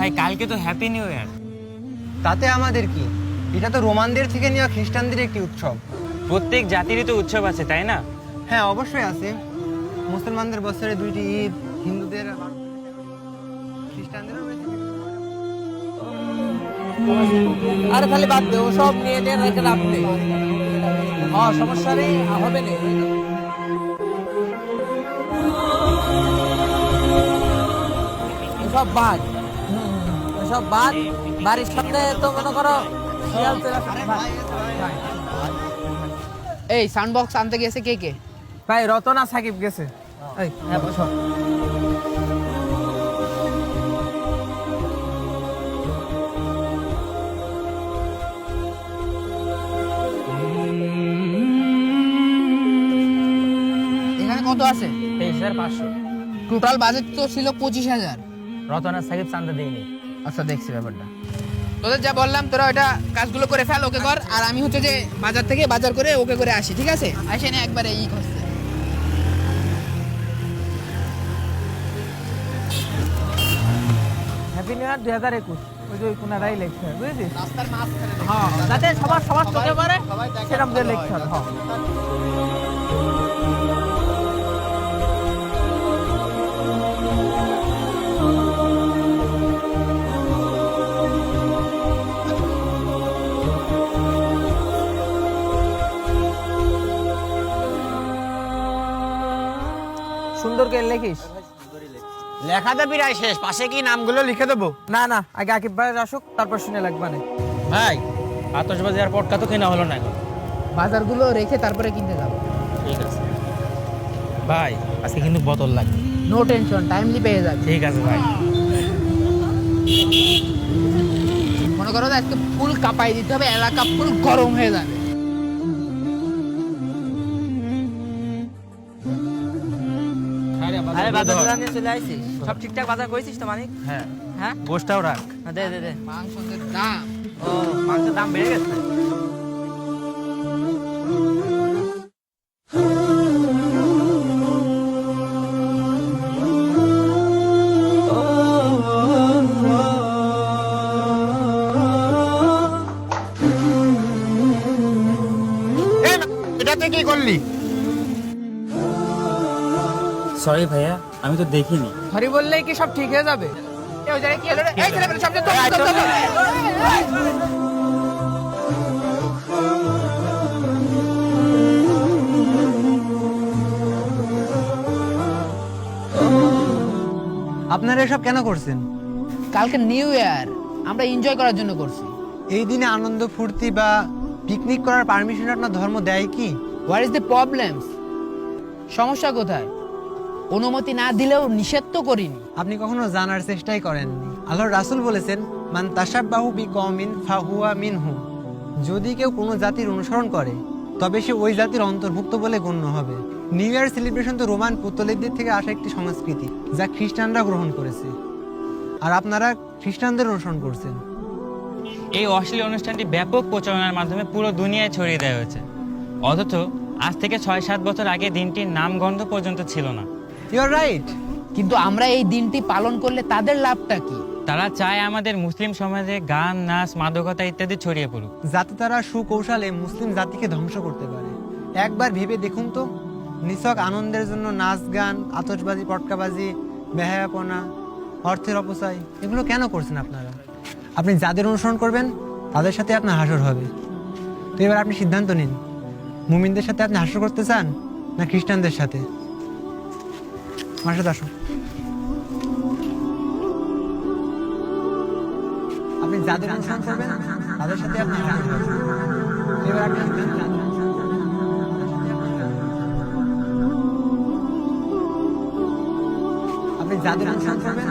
ভাই কালকে তো হ্যাপি নিউ ইয়ার। তাতে আমাদের কি? এটা তো রোমানদের থেকে নেওয়া খ্রিস্টানদের একটি উৎসব। প্রত্যেক জাতিরই তো উৎসব আছে, তাই না? হ্যাঁ, অবশ্যই আছে। মুসলমানদের বছরে 2টি ঈদ, হিন্দুদের খ্রিস্টানদেরও রয়েছে। আরে খালি বাদ দে, ও সব নিয়ে রেখে লাভ নেই। হ্যাঁ, সমস্যা নেই, হবে না। এসব বাদ, এসব বাদ। বাড়ির সামনে তো মনে করো এই সাউন্ড বক্স আনতে গেছে কে কে? ভাই রতন আর সাকিব গেছে। এই হ্যাঁ, বসো। এখানে কত আছে? 23,500। টোটাল বাজেট তো ছিল 25,000। রতন আর সাকিব চান্দা দেয়নি। আচ্ছা, দেখছি ব্যাপারটা। তোদের যা বললাম তোরা ওটা কাজগুলো করে ফেল, ওকে কর। আর আমি হচ্ছে যে বাজার থেকে বাজার করে ওকে করে আসি, ঠিক আছে? আসে না একবারে ই করছে। Happy new year 2021। ওই যে কোনারাই লেখছে, বুঝেছিস? রাস্তার মাঝখানে হ্যাঁ, যাতে সবার চোখে পড়ে সেরকম যে লেকচার। হ্যাঁ, সুন্দর করে লেখিস। লেখাতে প্রায় শেষ, পাশে কি নামগুলো লিখে দেবো? না না, আগে আকিব ভাই আসুক, তারপর শুনে লাগবে না। ভাই আতশবাজি আর পটকা তো কেনা হলো না এখন। বাজারগুলো রেখে তারপরে কিনতে যাবো। ঠিক আছে ভাই, আজকে কিন্তু বোতল লাগবে। নো টেনশন, টাইমলি পেয়ে যাবে। ঠিক আছে ভাই। মনে করো যে আজকে ফুল কাঁপাই দিতে হবে, এলাকা ফুল গরম হয়ে যাবে। আরে বাজার নিয়ে চলে আইছিস? সব ঠিকঠাক বাজার করেছিস তো মানিক? হ্যাঁ হ্যাঁ, গোষ্ঠটাও রাখ। দে দে দে। মাংসের দাম ও, মাংসের দাম বেড়ে গেছে। এটাতে কি করলি? সরি ভাইয়া, আমি তো দেখিনি। সরি বললেই কি সব ঠিক হয়ে যাবে? এই ওই জায়গায় কি হলো রে? এই ছেলেপেলে সামনে তো আপনারা এসব কেন করছেন? কালকে নিউ ইয়ার, আমরা এনজয় করার জন্য করছি। এই দিনে আনন্দ ফুর্তি বা পিকনিক করার পারমিশন আপনার ধর্ম দেয় কি? What is the problems? সমস্যা কোথায়? অনুমতি না দিলেও নিষেধ তো করিনি। আপনি কখনো জানার চেষ্টাই করেননি। আল্লাহর রাসূল বলেছেন, মান তাশাব্বাহু বিকওমিন ফাহুয়া মিনহুম। যদি কেউ কোনো জাতির অনুসরণ করে তবে সে ওই জাতির অন্তর্ভুক্ত বলে গণ্য হবে। নিউ ইয়ার সেলিব্রেশন তো রোমান পুতলিকদের থেকে আসা একটি সংস্কৃতি, যা খ্রিস্টানরা গ্রহণ করেছে। আর আপনারা খ্রিস্টানদের অনুসরণ করছেন। এই অশ্লীল অনুষ্ঠানটি ব্যাপক প্রচারণার মাধ্যমে পুরো দুনিয়ায় ছড়িয়ে দেওয়া হয়েছে, অথচ আজ থেকে 6-7 বছর আগে দিনটির নামগন্ধ পর্যন্ত ছিল না। You are right. কিন্তু আমরা এই দিনটি পালন করলে তাদের লাভটা কি? তারা চায় আমাদের মুসলিম সমাজে গান, নাচ, মাদকতা ইত্যাদি ছড়িয়ে পড়ুক, যাতে তারা সুকৌশলে মুসলিম জাতিকে ধ্বংস করতে পারে। একবার ভেবে দেখুন তো, নিছক আনন্দের জন্য নাচ গান, আতশবাজি, পটকাবাজি, বেহায়াপনা, অর্থের অপচয়, এগুলো কেন করছেন আপনারা? আপনি যাদের অনুসরণ করবেন তাদের সাথে আপনার হাসর হবে। তো এবার আপনি সিদ্ধান্ত নিন, মুমিনদের সাথে আপনি হাসর করতে চান না খ্রিস্টানদের সাথে? আমার সাথে আসুন। আপনি যাদের অনুসরণ করবেন তাদের সাথে আপনি হাসর করবেন। তো এবার আপনি সিদ্ধান্ত নিন। আপনি যাদের অনুসরণ করবেন